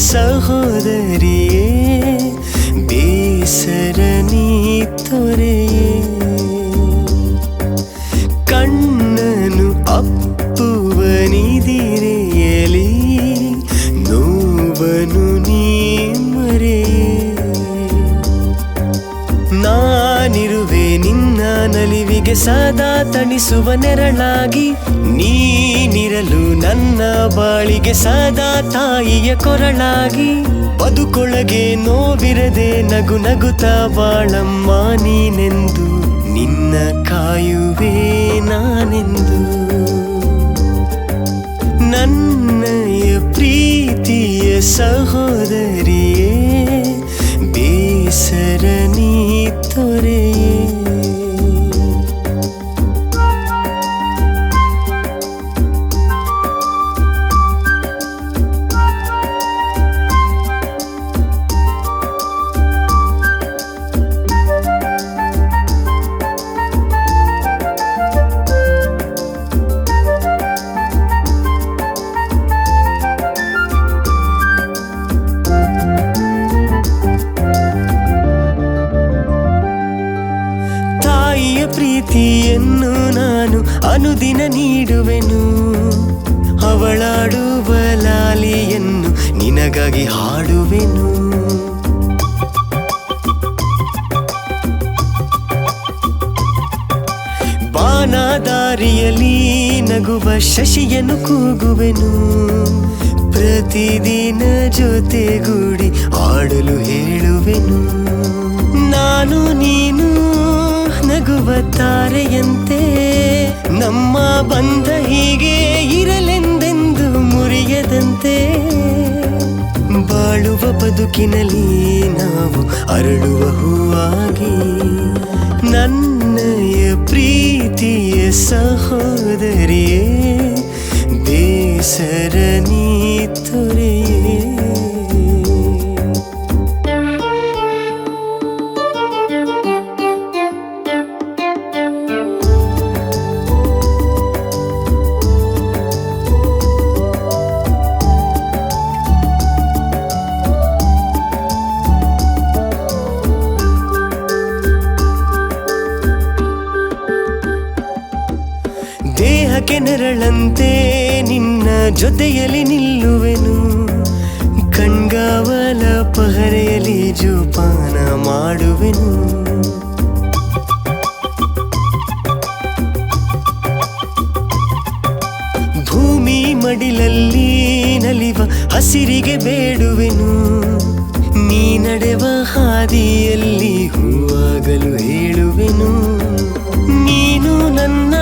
ಸಹೋದರಿಯೇ ಬೇಸರ ನೀ ತೊರೆಯೇ ಕಣ್ಣನು ಅಪ್ಪುವ ನಿದಿರೆಯಲಿ ನೋವನು ನೀ ಮರೆಯೇ ನಾನಿರುವೆ ನಿನ್ನ ನಲಿವಿಗೆ ಸದಾ ತಣಿಸುವ ನೆರಳಾಗಿ ನೀನಿರಲು ನನ್ನ ಬಾಳಿಗೆ ಸದಾ ತಾಯಿಯ ಕೊರಳಾಗಿ ಬದುಕೊಳಗೆ ನೋವಿರದೆ ನಗು ನಗುತ್ತಾ ಬಾಳಮ್ಮ ನೀನೆಂದು ನಿನ್ನ ಕಾಯುವೆ ನಾನೆಂದು ನನ್ನಯ ಪ್ರೀತಿಯ ಸಹೋದರಿಯೇ ಬೇಸರ ನೀ ತೊರೆಯೇ ಪ್ರೀತಿಯನ್ನು ನಾನು ಅನುದಿನ ನೀಡುವೆನು ಅವಳಾಡುವ ಲಾಲಿಯನ್ನು ನಿನಗಾಗಿ ಹಾಡುವೆನು ಬಾನದಾರಿಯಲ್ಲಿ ನಗುವ ಶಶಿಯನ್ನು ಕೂಗುವೆನು ಪ್ರತಿದಿನ ಜೊತೆಗೂಡಿ ಆಡಲು ಹೇಳುವೆನು ನಾನು ನೀನು ನಗುವ ತಾರೆಯಂತೆ ನಮ್ಮ ಬಂಧ ಹೀಗೆ ಇರಲೆಂದೆಂದು ಮುರಿಯದಂತೆ ಬಾಳುವ ಬದುಕಿನಲ್ಲಿ ನಾವು ಅರಳುವ ಹೂವಾಗಿ ನನ್ನಯ ಪ್ರೀತಿಯ ಸಹೋದರಿಯೇ ಬೇಸರ ನೀ ತೊರೆಯೇ ದೇಹಕ್ಕೆ ನೆರಳಂತೆ ನಿನ್ನ ಜೊತೆಯಲ್ಲಿ ನಿಲ್ಲುವೆನು ಕಣ್ಗಾವಲ ಪಹರೆಯಲ್ಲಿ ಜೋಪಾನ ಮಾಡುವೆನು ಭೂಮಿ ಮಡಿಲಲ್ಲಿ ನಲಿವ ಹಸಿರಿಗೆ ಬೇಡುವೆನು ನೀ ನಡೆವ ಹಾದಿಯಲ್ಲಿ ಹೂವಾಗಲು ಹೇಳುವೆನು ನೀನು ನನ್ನ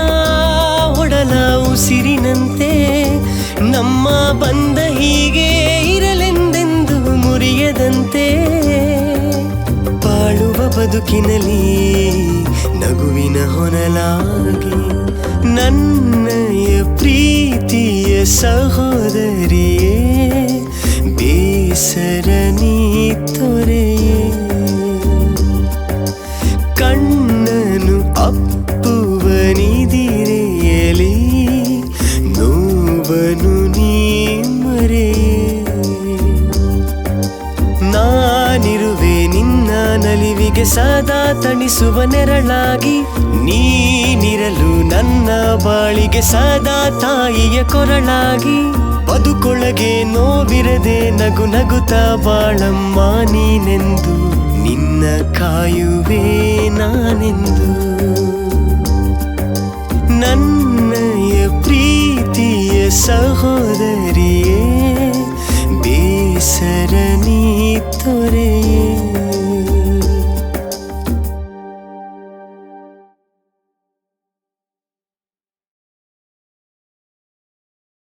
ಒಡಲ ಉಸಿರಿನಂತೆ ನಮ್ಮ ಬಂಧ ಹೀಗೆ ಇರಲೆಂದೆಂದು ಮುರಿಯದಂತೆ ಬಾಳುವ ಬದುಕಿನಲ್ಲಿ ನಗುವಿನ ಹೊನಲಾಗಿ ನನ್ನಯ ಪ್ರೀತಿಯ ಸಹೋದರಿಯೇ ಬೇಸರ ನೀ ತೊರೆಯೇ ಕಣ್ಣನು ಅಪ್ಪುವ ನಿದಿರೆಯಲಿ ನೋವನು ನೀ ಮರೆಯೇ ನಾನಿರುವೆ ನಿನ್ನ ನಲಿವಿಗೆ ಸದಾ ತಣಿಸುವ ನೆರಳಾಗಿ ನೀನಿರಲು ನನ್ನ ಬಾಳಿಗೆ ಸದಾ ತಾಯಿಯ ಕೊರಳಾಗಿ ಬದುಕೊಳಗೆ ನೋವಿರದೆ ನಗು ನಗುತ್ತಾ ಬಾಳಮ್ಮ ನೀನೆಂದು ನಿನ್ನ ಕಾಯುವೆ ನಾನೆಂದು ನನ್ನಯ ಪ್ರೀತಿಯ ಸಹೋದರಿಯೇ ಬೇಸರ ನೀ ತೊರೆಯೇ